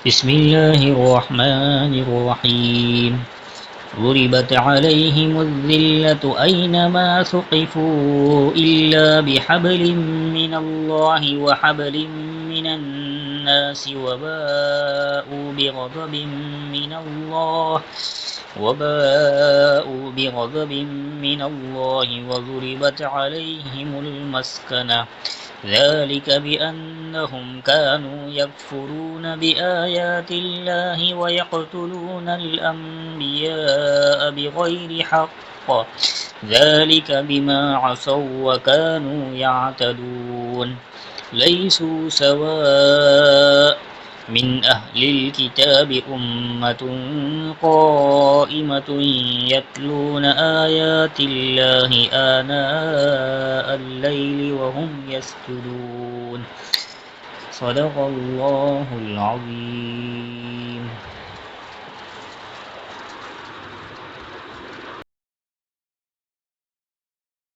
بسم الله الرحمن الرحيم ضربت عليهم الذلة أينما ثقفوا إلا بحبل من الله وحبل من الناس وباءوا بغضب من الله وضربت عليهم المسكنة ذلك بأنهم كانوا يكفرون بآيات الله ويقتلون الأنبياء بغير حق ذلك بما عصوا وكانوا يعتدون ليسوا سواء من أهل الكتاب أمة قائمة يتلون آيات الله آناء الليل وهم يسجدون صدق الله العظيم.